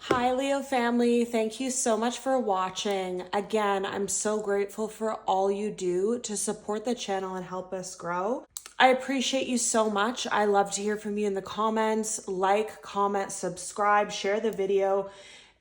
Hi, Leo family. Thank you so much for watching. Again, I'm so grateful for all you do to support the channel and help us grow. I appreciate you so much. I love to hear from you in the comments. Like, comment, subscribe, share the video.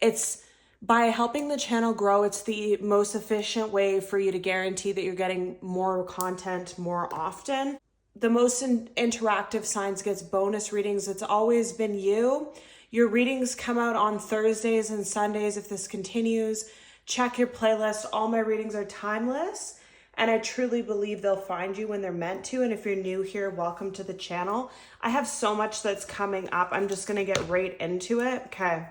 It's by helping the channel grow, it's the most efficient way for you to guarantee that you're getting more content more often. The most interactive signs gets bonus readings. It's always been you. Your readings come out on Thursdays and Sundays if this continues. Check your playlist. All my readings are timeless, and I truly believe they'll find you when they're meant to. And if you're new here, welcome to the channel. I have so much that's coming up. I'm just going to get right into it. Okay.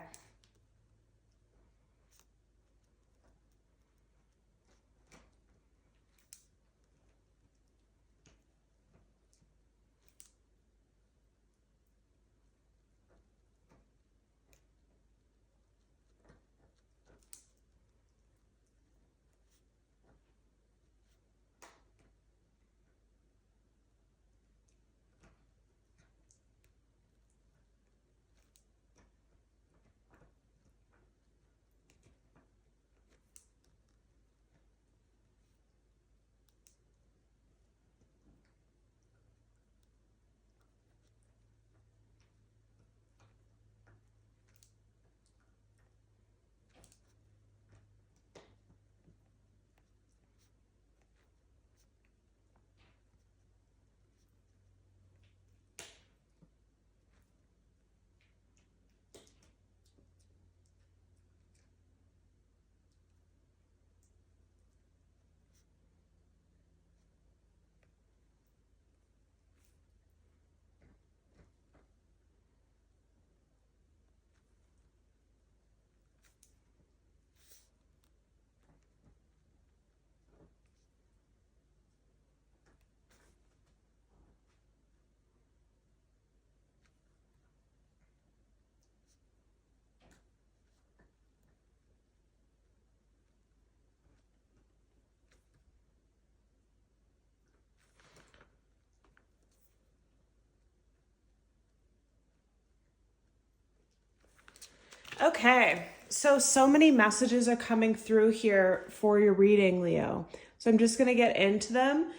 Okay, so many messages are coming through here for your reading, Leo. So I'm just going to get into them.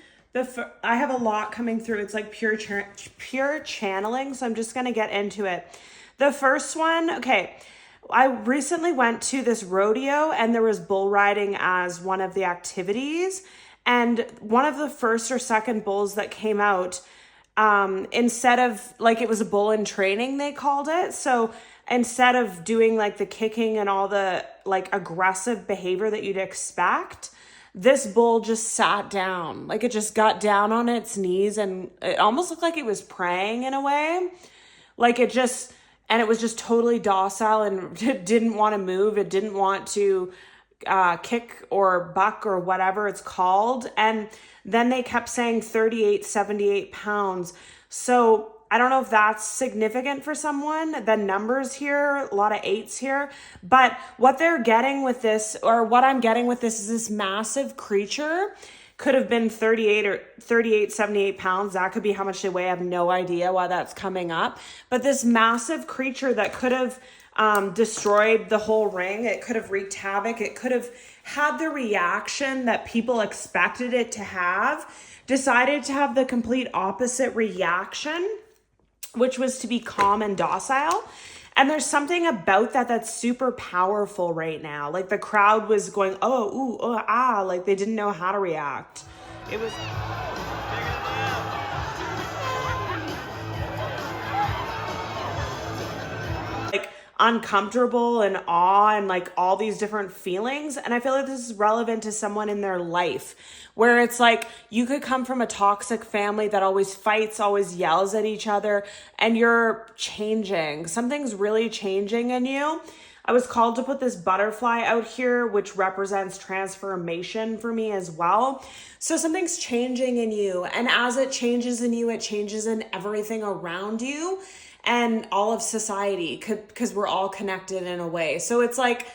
I have a lot coming through. It's like pure channeling, so I'm just going to get into it. The first one, okay, I recently went to this rodeo and there was bull riding as one of the activities. And one of the first or second bulls that came out, instead of, like, it was a bull in training, they called it. So instead of doing like the kicking and all the like aggressive behavior that you'd expect, this bull just sat down. Like, it just got down on its knees and it almost looked like it was praying in a way. Like, it just, and it was just totally docile and it didn't want to move. It didn't want to kick or buck or whatever it's called. And then they kept saying 38, 78 pounds. So I don't know if that's significant for someone, the numbers here, a lot of eights here, but what they're getting with this, or what I'm getting with this, is this massive creature could have been 38, 78 pounds. That could be how much they weigh. I have no idea why that's coming up, but this massive creature that could have destroyed the whole ring. It could have wreaked havoc. It could have had the reaction that people expected it to have, decided to have the complete opposite reaction, which was to be calm and docile. And there's something about that that's super powerful right now. Like, the crowd was going, oh, ooh, oh, ah, like they didn't know how to react. It was like uncomfortable and awe and like all these different feelings. And I feel like this is relevant to someone in their life where it's like you could come from a toxic family that always fights, always yells at each other, and you're changing. Something's really changing in you. I was called to put this butterfly out here, which represents transformation for me as well. So something's changing in you. And as it changes in you, it changes in everything around you and all of society, because we're all connected in a way. So it's like,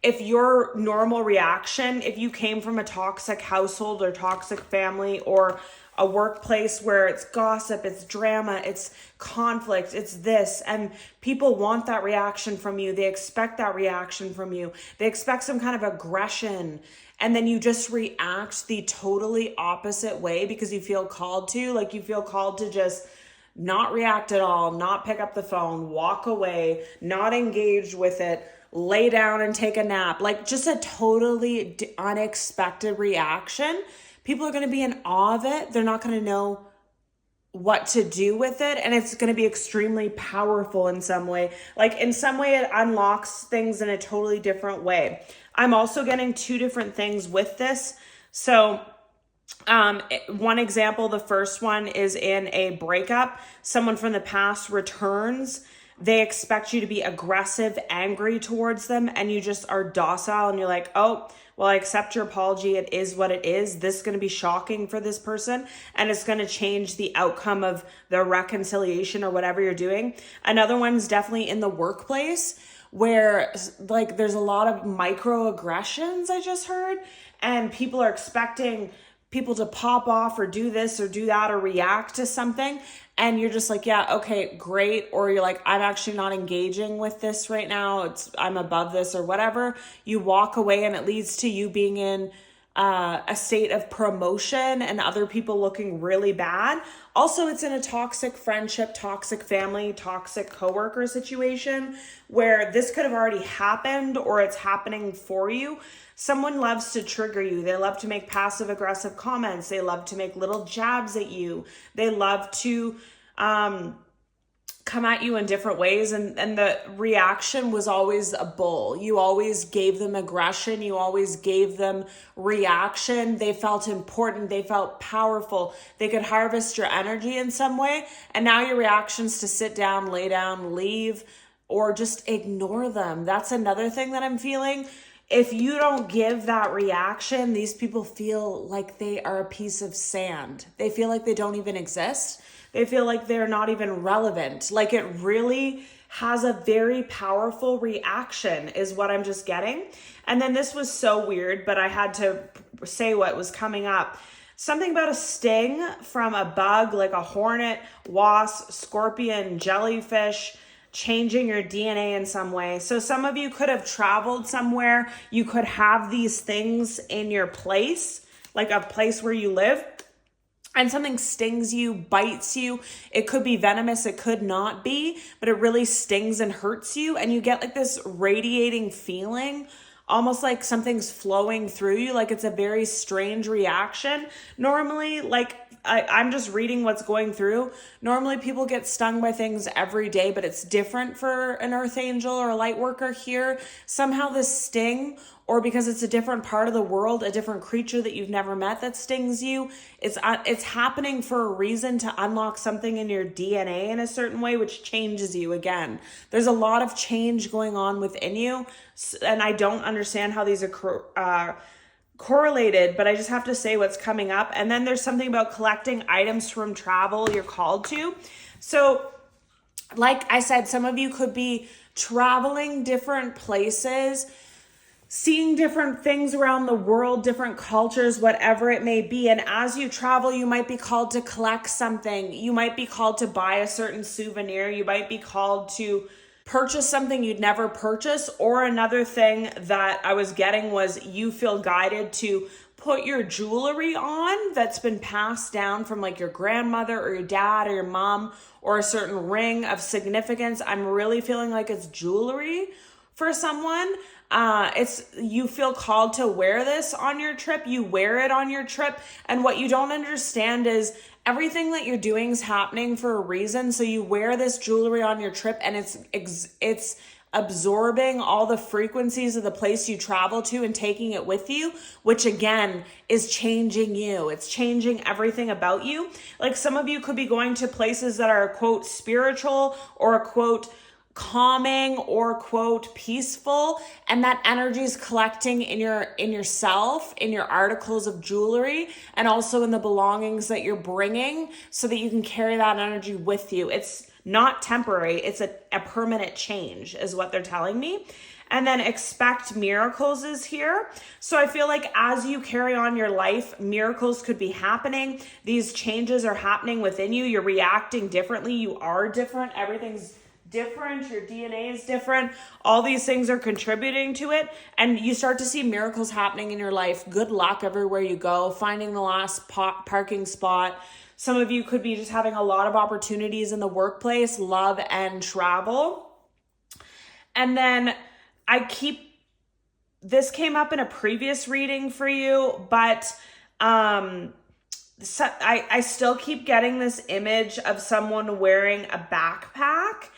if your normal reaction, if you came from a toxic household or toxic family or a workplace where it's gossip, it's drama, it's conflict, it's this, and people want that reaction from you. They expect that reaction from you. They expect some kind of aggression, and then you just react the totally opposite way because you feel called to. Like, you feel called to just not react at all, not pick up the phone, walk away, not engage with it, lay down and take a nap. Like, just a totally unexpected reaction. People are going to be in awe of it. They're not going to know what to do with it. And it's going to be extremely powerful in some way. Like, in some way, it unlocks things in a totally different way. I'm also getting two different things with this. So one example, the first one is in a breakup. Someone from the past returns. They expect you to be aggressive, angry towards them, and you just are docile and you're like, oh, well, I accept your apology. It is what it is. This is going to be shocking for this person, and it's going to change the outcome of the reconciliation or whatever you're doing. Another one's definitely in the workplace where, like, there's a lot of microaggressions, I just heard, and people are expecting people to pop off or do this or do that or react to something. And you're just like, yeah, okay, great. Or you're like, I'm actually not engaging with this right now. I'm above this or whatever. You walk away and it leads to you being in a state of promotion and other people looking really bad. Also, it's in a toxic friendship, toxic family, toxic coworker situation where this could have already happened or it's happening for you. Someone loves to trigger you. They love to make passive aggressive comments. They love to make little jabs at you. They love to come at you in different ways. And the reaction was always a bull. You always gave them aggression. You always gave them reaction. They felt important. They felt powerful. They could harvest your energy in some way. And now your reaction's to sit down, lay down, leave, or just ignore them. That's another thing that I'm feeling. If you don't give that reaction, these people feel like they are a piece of sand. They feel like they don't even exist. They feel like they're not even relevant. Like, it really has a very powerful reaction is what I'm just getting. And then this was so weird, but I had to say what was coming up. Something about a sting from a bug, like a hornet, wasp, scorpion, jellyfish, changing your DNA in some way. So some of you could have traveled somewhere. You could have these things in your place, like a place where you live, and something stings you, bites you. It could be venomous, it could not be, but it really stings and hurts you. And you get like this radiating feeling, almost like something's flowing through you. Like, it's a very strange reaction. Normally, like, I'm just reading what's going through. Normally people get stung by things every day, but it's different for an earth angel or a light worker here. Somehow this sting, or because it's a different part of the world, a different creature that you've never met that stings you, it's happening for a reason, to unlock something in your DNA in a certain way, which changes you again. There's a lot of change going on within you, and I don't understand how these are correlated, but I just have to say what's coming up. And then there's something about collecting items from travel you're called to. So like I said, some of you could be traveling different places, seeing different things around the world, different cultures, whatever it may be. And as you travel, you might be called to collect something. You might be called to buy a certain souvenir. You might be called to purchase something you'd never purchase. Or another thing that I was getting was you feel guided to put your jewelry on that's been passed down from like your grandmother or your dad or your mom, or a certain ring of significance. I'm really feeling like it's jewelry for someone. You feel called to wear this on your trip. You wear it on your trip. And what you don't understand is everything that you're doing is happening for a reason. So you wear this jewelry on your trip, and it's absorbing all the frequencies of the place you travel to and taking it with you, which again is changing you. It's changing everything about you. Like, some of you could be going to places that are, quote, spiritual, or, quote, calming, or, quote, peaceful, and that energy is collecting in yourself, in your articles of jewelry, and also in the belongings that you're bringing, so that you can carry that energy with you. It's not temporary. It's a permanent change is what they're telling me. And then expect miracles is here. So I feel like as you carry on your life, miracles could be happening. These changes are happening within you. You're reacting differently. You are different. Everything's different. Your DNA is different. All these things are contributing to it. And you start to see miracles happening in your life. Good luck everywhere you go. Finding the last parking spot. Some of you could be just having a lot of opportunities in the workplace, love, and travel. And then this came up in a previous reading for you, but I still keep getting this image of someone wearing a backpack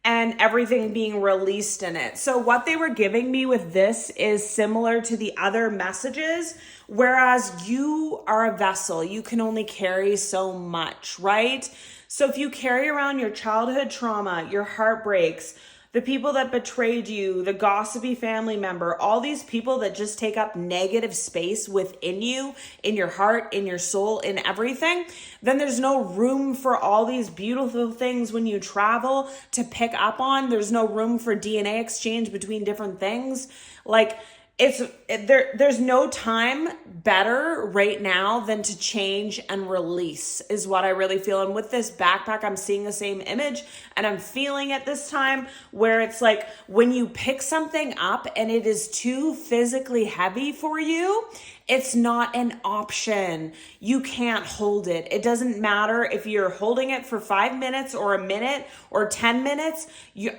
and everything being released in it. So what they were giving me with this is similar to the other messages, whereas you are a vessel, you can only carry so much, right? So if you carry around your childhood trauma, your heartbreaks, the people that betrayed you, the gossipy family member, all these people that just take up negative space within you, in your heart, in your soul, in everything, then there's no room for all these beautiful things when you travel to pick up on. There's no room for DNA exchange between different things. Like, there's no time better right now than to change and release is what I really feel. And with this backpack, I'm seeing the same image and I'm feeling it this time where it's like when you pick something up and it is too physically heavy for you, it's not an option. You can't hold it. It doesn't matter if you're holding it for 5 minutes or a minute or 10 minutes.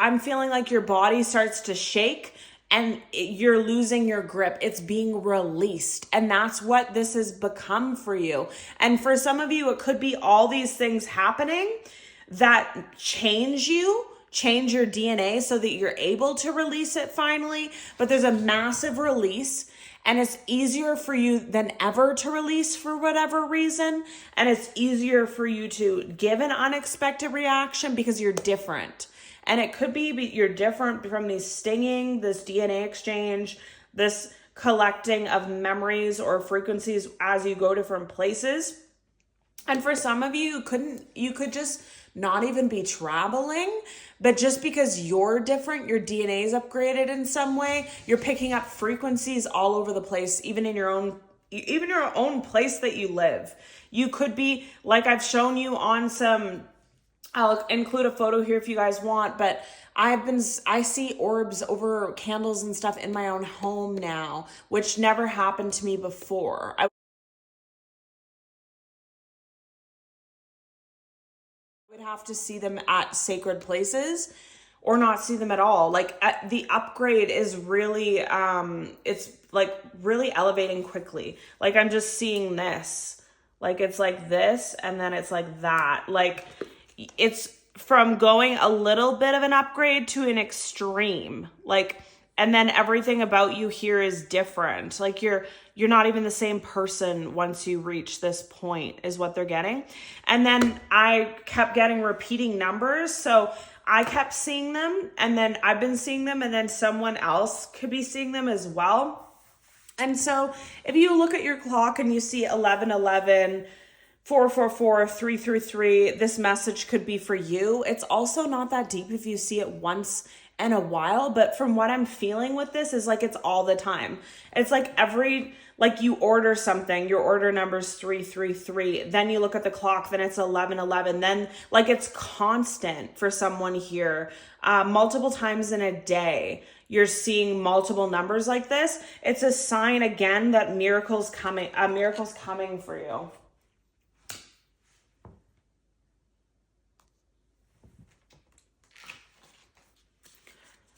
I'm feeling like your body starts to shake and you're losing your grip. It's being released. And that's what this has become for you. And for some of you, it could be all these things happening that change you, change your DNA so that you're able to release it finally. But there's a massive release and it's easier for you than ever to release for whatever reason. And it's easier for you to give an unexpected reaction because you're different. And it could be you're different from these stinging, this DNA exchange, this collecting of memories or frequencies as you go different places. And for some of you, you could just not even be traveling, but just because you're different, your DNA is upgraded in some way, you're picking up frequencies all over the place, even in your own place that you live. You could be, like I've shown you on some, I'll include a photo here if you guys want, but I see orbs over candles and stuff in my own home now, which never happened to me before. I would have to see them at sacred places or not see them at all. Like the upgrade is really, it's like really elevating quickly. Like I'm just seeing this, like it's like this and then it's like that. Like it's from going a little bit of an upgrade to an extreme, like, and then everything about you here is different. Like you're not even the same person once you reach this point is what they're getting. And then I kept getting repeating numbers. So I kept seeing them and then I've been seeing them and then someone else could be seeing them as well. And so if you look at your clock and you see 1111, 444, 333, this message could be for you. It's also not that deep if you see it once in a while, but from what I'm feeling with this is like it's all the time. It's like like you order something, your order number's 333, then you look at the clock, then it's 1111, then like it's constant for someone here. Multiple times in a day, you're seeing multiple numbers like this. It's a sign again that miracles coming for you.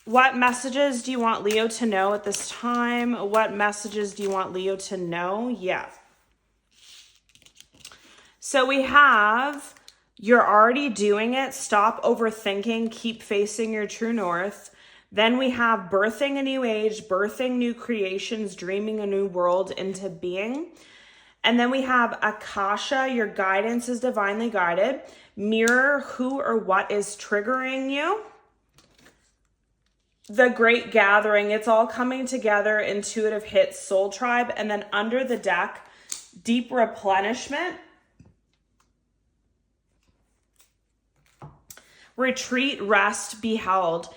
What messages do you want Leo to know at this time? What messages do you want Leo to know? Yeah. So we have, you're already doing it. Stop overthinking. Keep facing your true north. Then we have birthing a new age, birthing new creations, dreaming a new world into being. And then we have Akasha, your guidance is divinely guided. Mirror who or what is triggering you. The Great Gathering, it's all coming together, intuitive hits, soul tribe, and then under the deck, deep replenishment. retreat, rest, be held.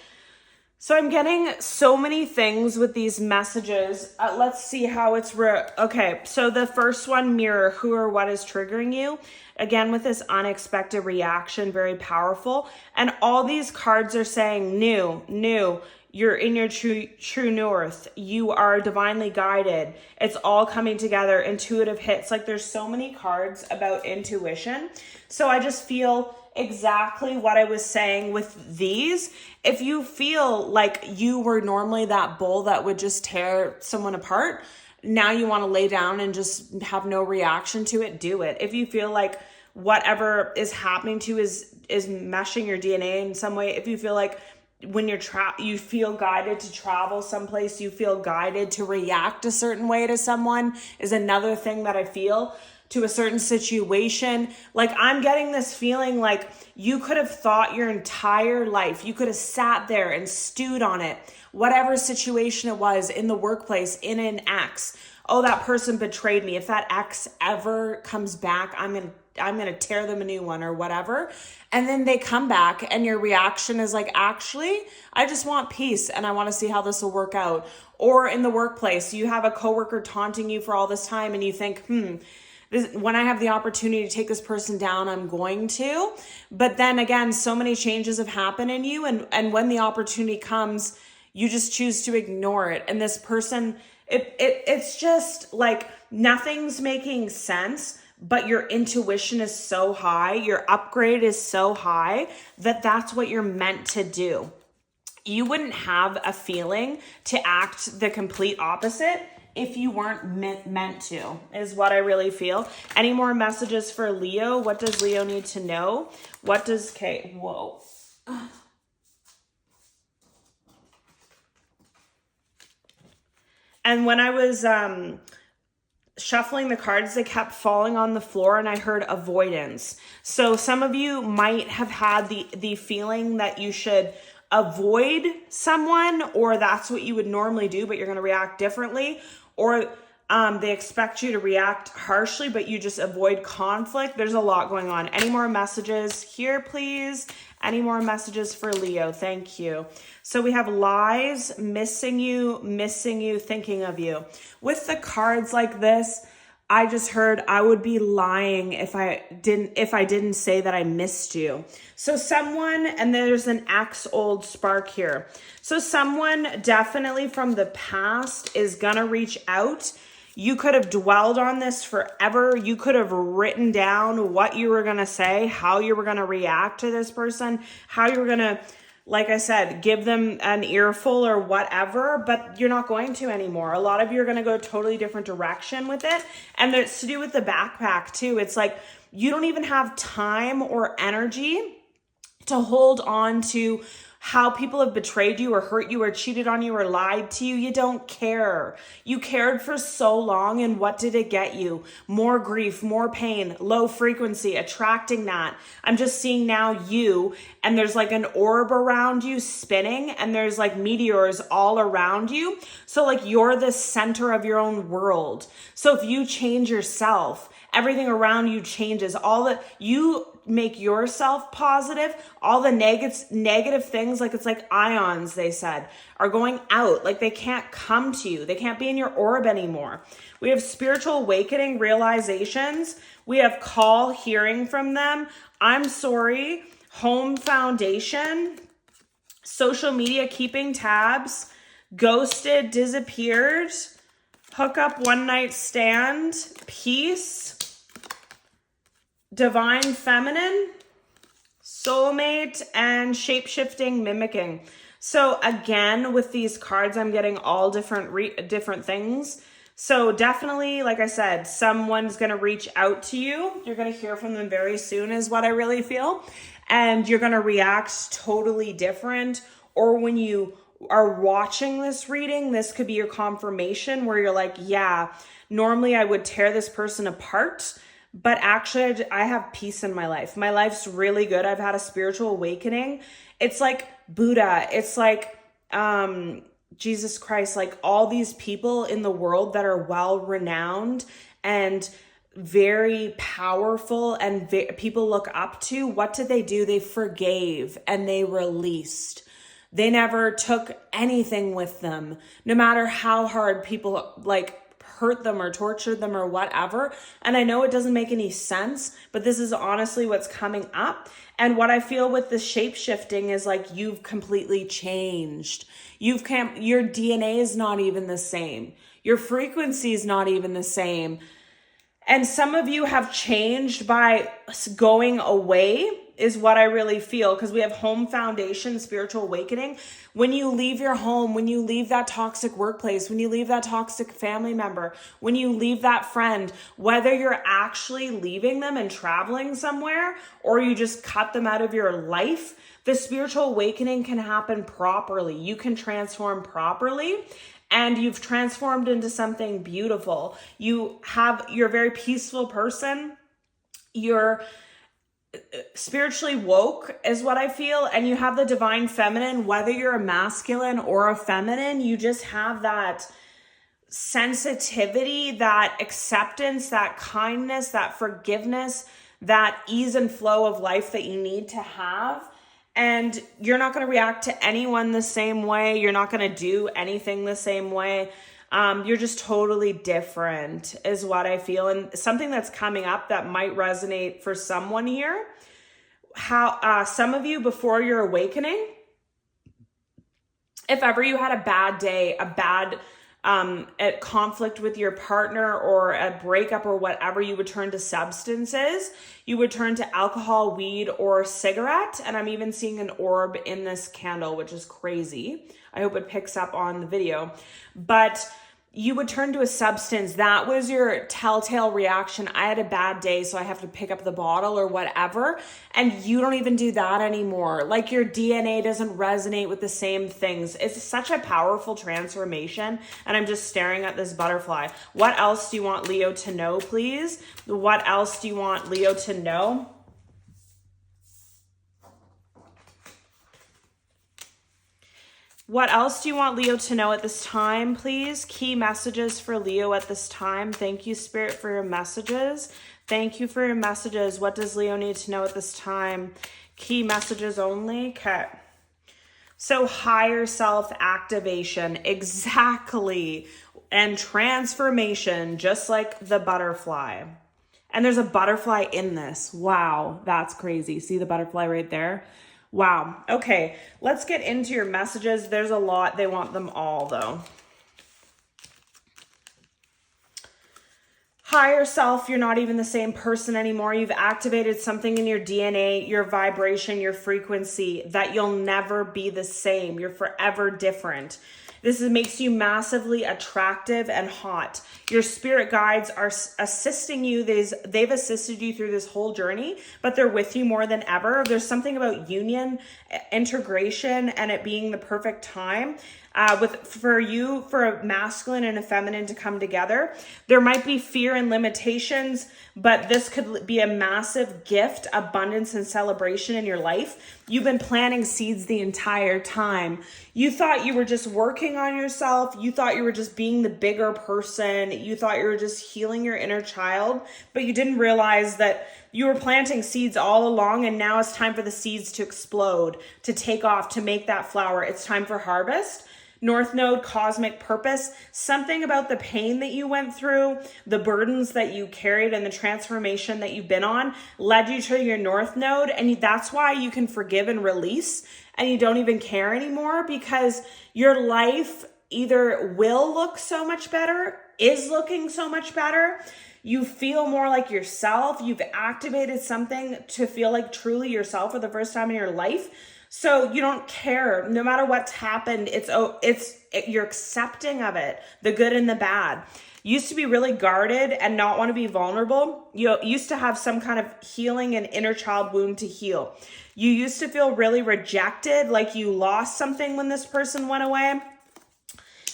So I'm getting so many things with these messages. Let's see how it's okay. So the first one, mirror, who or what is triggering you? Again, with this unexpected reaction, very powerful. And all these cards are saying new. You're in your true north. You are divinely guided. It's all coming together. Intuitive hits. Like there's so many cards about intuition. So I just feel exactly what I was saying with these. If you feel like you were normally that bull that would just tear someone apart, now you want to lay down and just have no reaction to it, do it. If you feel like whatever is happening to you is meshing your DNA in some way, if you feel like when you feel guided to travel someplace, you feel guided to react a certain way to someone, is another thing that I feel, to a certain situation. Like I'm getting this feeling like you could have thought your entire life, you could have sat there and stewed on it, whatever situation it was, in the workplace, in an ex. Oh, that person betrayed me. If that ex ever comes back, I'm gonna tear them a new one or whatever. And then they come back and your reaction is like, actually, I just want peace and I want to see how this will work out. Or in the workplace, you have a coworker taunting you for all this time and you think, when I have the opportunity to take this person down, I'm going to. But then again, so many changes have happened in you. And when the opportunity comes, you just choose to ignore it. And this person, it's just like nothing's making sense, but your intuition is so high, your upgrade is so high that that's what you're meant to do. You wouldn't have a feeling to act the complete opposite if you weren't meant to, is what I really feel. Any more messages for Leo? What does Leo need to know? What does whoa. And when I was shuffling the cards, they kept falling on the floor and I heard avoidance. So some of you might have had the feeling that you should avoid someone, or that's what you would normally do, but you're going to react differently. Or they expect you to react harshly, but you just avoid conflict. There's a lot going on. Any more messages here, please? Any more messages for Leo? Thank you. So we have lies, missing you, thinking of you. With the cards like this, I just heard I would be lying if I didn't say that I missed you. So someone, and there's an ex-old spark here. So someone definitely from the past is gonna reach out. You could have dwelled on this forever. You could have written down what you were gonna say, how you were gonna react to this person, how you were gonna, like I said, give them an earful or whatever, but you're not going to anymore. A lot of you are going to go a totally different direction with it. And it's to do with the backpack too. It's like you don't even have time or energy to hold on to how people have betrayed you or hurt you or cheated on you or lied to you. You don't care. You cared for so long, and what did it get you? More grief, more pain, low frequency, attracting that. I'm just seeing now you, and there's like an orb around you spinning, and there's like meteors all around you. So like you're the center of your own world. So if you change yourself, everything around you changes. All that you make yourself positive, all the negative things, like it's like ions, they said, are going out. Like they can't come to you. They can't be in your orb anymore. We have spiritual awakening, realizations. We have call, hearing from them. I'm sorry. Home foundation. Social media, keeping tabs. Ghosted, disappeared. Hookup, one night stand. Peace. Divine feminine, soulmate, and shape-shifting, mimicking. So again, with these cards, I'm getting all different things. So definitely, like I said, someone's going to reach out to you. You're going to hear from them very soon is what I really feel. And you're going to react totally different. Or when you are watching this reading, this could be your confirmation where you're like, yeah, normally I would tear this person apart, but actually I have peace in my life. My life's really good. I've had a spiritual awakening. It's like Buddha. It's like Jesus Christ, like all these people in the world that are well renowned and very powerful and people look up to, what did they do? They forgave and they released. They never took anything with them, no matter how hard people like hurt them or tortured them or whatever. And I know it doesn't make any sense, but this is honestly what's coming up. And what I feel with the shape shifting is like you've completely changed. Your DNA is not even the same. Your frequency is not even the same. And some of you have changed by going away is what I really feel, because we have home foundation, spiritual awakening. When you leave your home, when you leave that toxic workplace, when you leave that toxic family member, when you leave that friend, whether you're actually leaving them and traveling somewhere or you just cut them out of your life, the spiritual awakening can happen properly. You can transform properly. And you've transformed into something beautiful. You're a very peaceful person. You're spiritually woke is what I feel. And you have the divine feminine, whether you're a masculine or a feminine, you just have that sensitivity, that acceptance, that kindness, that forgiveness, that ease and flow of life that you need to have. And you're not going to react to anyone the same way. You're not going to do anything the same way. You're just totally different is what I feel. And something that's coming up that might resonate for someone here, how some of you before your awakening, if ever you had a bad day, a conflict with your partner or a breakup or whatever, you would turn to substances. You would turn to alcohol, weed, or cigarette. And I'm even seeing an orb in this candle, which is crazy. I hope it picks up on the video. But you would turn to a substance. That was your telltale reaction. I had a bad day, so I have to pick up the bottle or whatever. And you don't even do that anymore. Like your DNA doesn't resonate with the same things. It's such a powerful transformation. And I'm just staring at this butterfly. What else do you want Leo to know, please? What else do you want Leo to know? What else do you want Leo to know at this time, please? Key messages for Leo at this time. Thank you, Spirit, for your messages. Thank you for your messages. What does Leo need to know at this time? Key messages only. Okay. So higher self activation. Exactly. And transformation, just like the butterfly. And there's a butterfly in this. Wow, that's crazy. See the butterfly right there? Wow. Okay, let's get into your messages. There's a lot. They want them all, though. Higher self, you're not even the same person anymore. You've activated something in your DNA, your vibration, your frequency, that you'll never be the same. You're forever different. Makes you massively attractive and hot. Your spirit guides are assisting you. They've assisted you through this whole journey, but they're with you more than ever. There's something about union, integration, and it being the perfect time. For a masculine and a feminine to come together. There might be fear and limitations, but this could be a massive gift, abundance, and celebration in your life. You've been planting seeds the entire time. You thought you were just working on yourself. You thought you were just being the bigger person. You thought you were just healing your inner child, but you didn't realize that you were planting seeds all along, and now it's time for the seeds to explode, to take off, to make that flower. It's time for harvest. North Node, cosmic purpose, something about the pain that you went through, the burdens that you carried, and the transformation that you've been on led you to your North Node. And that's why you can forgive and release, and you don't even care anymore, because your life either will look so much better, is looking so much better. You feel more like yourself. You've activated something to feel like truly yourself for the first time in your life. So you don't care, no matter what's happened. You're accepting of it, the good and the bad. You used to be really guarded and not want to be vulnerable. You used to have some kind of healing and inner child wound to heal. You used to feel really rejected, like you lost something when this person went away.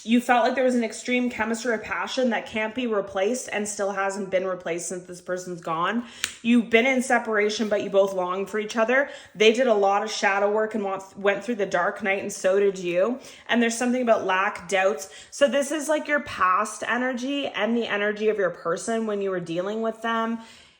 you felt like there was an extreme chemistry or passion that can't be replaced and still hasn't been replaced since this person's gone. You've been in separation, but you both long for each other. They did a lot of shadow work and went through the dark night, and so did you. And there's something about lack, doubts. So this is like your past energy and the energy of your person when you were dealing with them.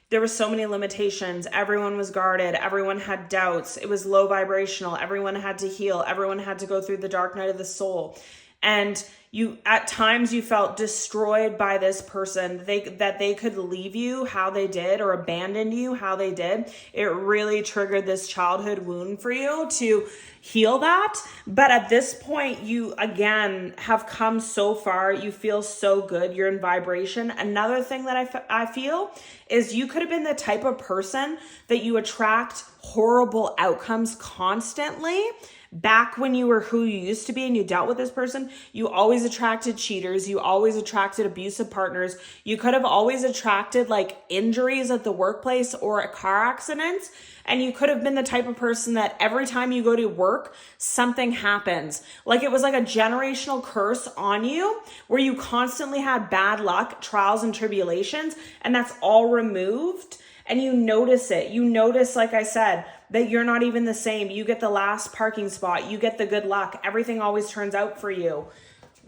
There were so many limitations. Everyone was guarded. Everyone had doubts. It was low vibrational. Everyone had to heal. Everyone had to go through the dark night of the soul. And you, at times, you felt destroyed by this person, that they could leave you how they did or abandon you how they did. It really triggered this childhood wound for you to heal that. But at this point, you again have come so far. You feel so good. You're in vibration. Another thing that I feel is you could have been the type of person that you attract horrible outcomes constantly. Back when you were who you used to be and you dealt with this person, you always attracted cheaters. You always attracted abusive partners. You could have always attracted like injuries at the workplace or car accidents. And you could have been the type of person that every time you go to work, something happens. Like it was like a generational curse on you where you constantly had bad luck, trials and tribulations, and that's all removed. And you notice it. You notice, like I said, that you're not even the same. You get the last parking spot. You get the good luck. Everything always turns out for you.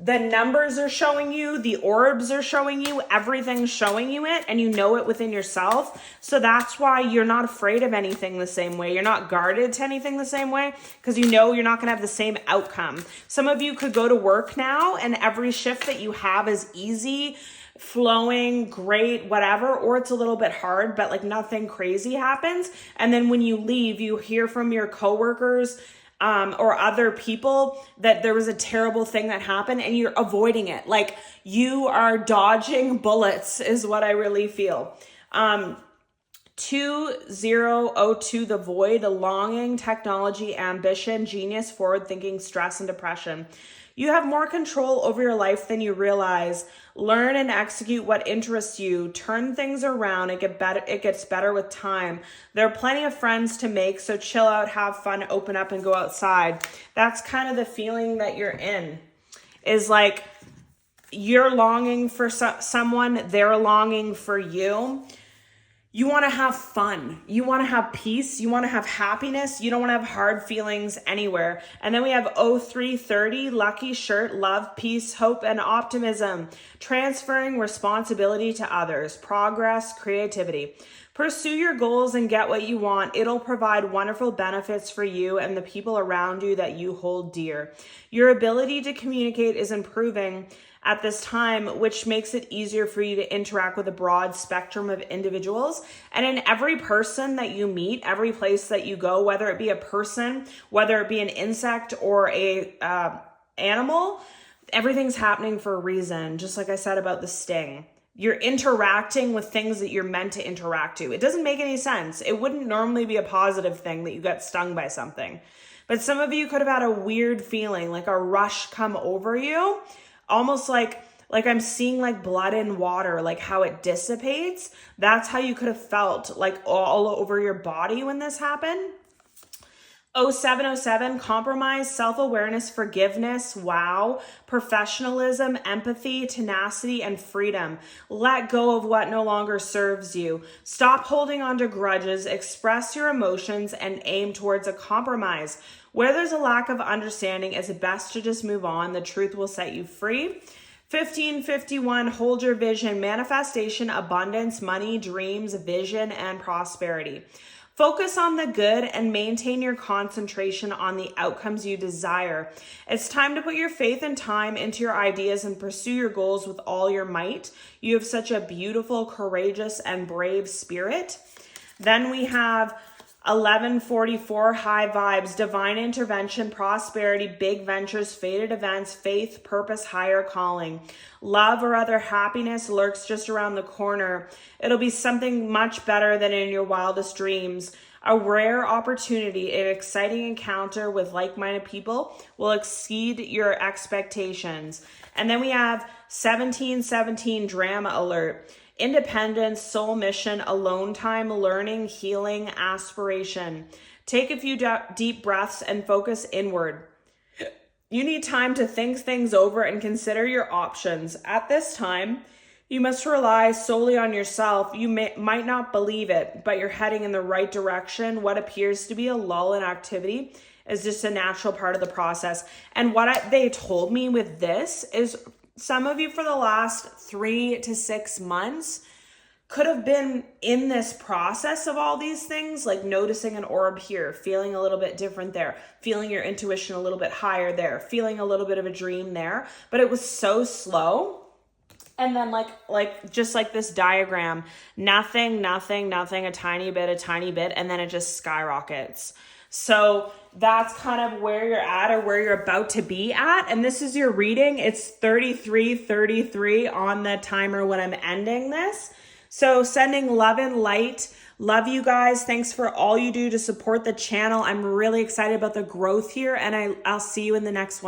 The numbers are showing you. The orbs are showing you. Everything's showing you it. And you know it within yourself. So that's why you're not afraid of anything the same way. You're not guarded to anything the same way because you know you're not going to have the same outcome. Some of you could go to work now and every shift that you have is easy, flowing, great, whatever, or it's a little bit hard, but like nothing crazy happens. And then when you leave, you hear from your coworkers or other people that there was a terrible thing that happened and you're avoiding it. Like you are dodging bullets is what I really feel. 2002, the void, longing, technology, ambition, genius, forward thinking, stress, and depression. You have more control over your life than you realize. Learn and execute what interests you. Turn things around. It gets better with time. There are plenty of friends to make, so chill out, have fun, open up, and go outside. That's kind of the feeling that you're in. Is like you're longing for someone, they're longing for you. You want to have fun. You want to have peace. You want to have happiness. You don't want to have hard feelings anywhere. And then we have 0330, lucky shirt, love, peace, hope, and optimism. Transferring responsibility to others, progress, creativity. Pursue your goals and get what you want. It'll provide wonderful benefits for you and the people around you that you hold dear. Your ability to communicate is improving at this time, which makes it easier for you to interact with a broad spectrum of individuals. And in every person that you meet, every place that you go, whether it be a person, whether it be an insect or a animal, everything's happening for a reason. Just like I said about the sting. You're interacting with things that you're meant to interact to. It doesn't make any sense. It wouldn't normally be a positive thing that you got stung by something. But some of you could have had a weird feeling, like a rush come over you. Almost like I'm seeing like blood in water, like how it dissipates. That's how you could have felt like all over your body when this happened. 0707, compromise, self-awareness, forgiveness, wow, professionalism, empathy, tenacity, and freedom. Let go of what no longer serves you. Stop holding on to grudges, express your emotions, and aim towards a compromise. Where there's a lack of understanding, it's best to just move on. The truth will set you free. 1551, hold your vision, manifestation, abundance, money, dreams, vision, and prosperity. Focus on the good and maintain your concentration on the outcomes you desire. It's time to put your faith and time into your ideas and pursue your goals with all your might. You have such a beautiful, courageous, and brave spirit. Then we have 1144, high vibes, divine intervention, prosperity, big ventures, fated events, faith, purpose, higher calling. Love or other happiness lurks just around the corner. It'll be something much better than in your wildest dreams. A rare opportunity, an exciting encounter with like-minded people will exceed your expectations. And then we have 1717, drama alert. Independence, soul mission, alone time, learning, healing, aspiration. Take a few deep breaths and focus inward. You need time to think things over and consider your options. At this time, you must rely solely on yourself. You might not believe it, but you're heading in the right direction. What appears to be a lull in activity is just a natural part of the process. And what they told me with this is some of you for the last 3 to 6 months could have been in this process of all these things, like noticing an orb here, feeling a little bit different there, feeling your intuition a little bit higher there, feeling a little bit of a dream there, but it was so slow. And then just like this diagram, nothing, a tiny bit, and then it just skyrockets. So that's kind of where you're at or where you're about to be at. And this is your reading. It's 33:33 on the timer when I'm ending this. So sending love and light. Love you guys. Thanks for all you do to support the channel. I'm really excited about the growth here, and I'll see you in the next one.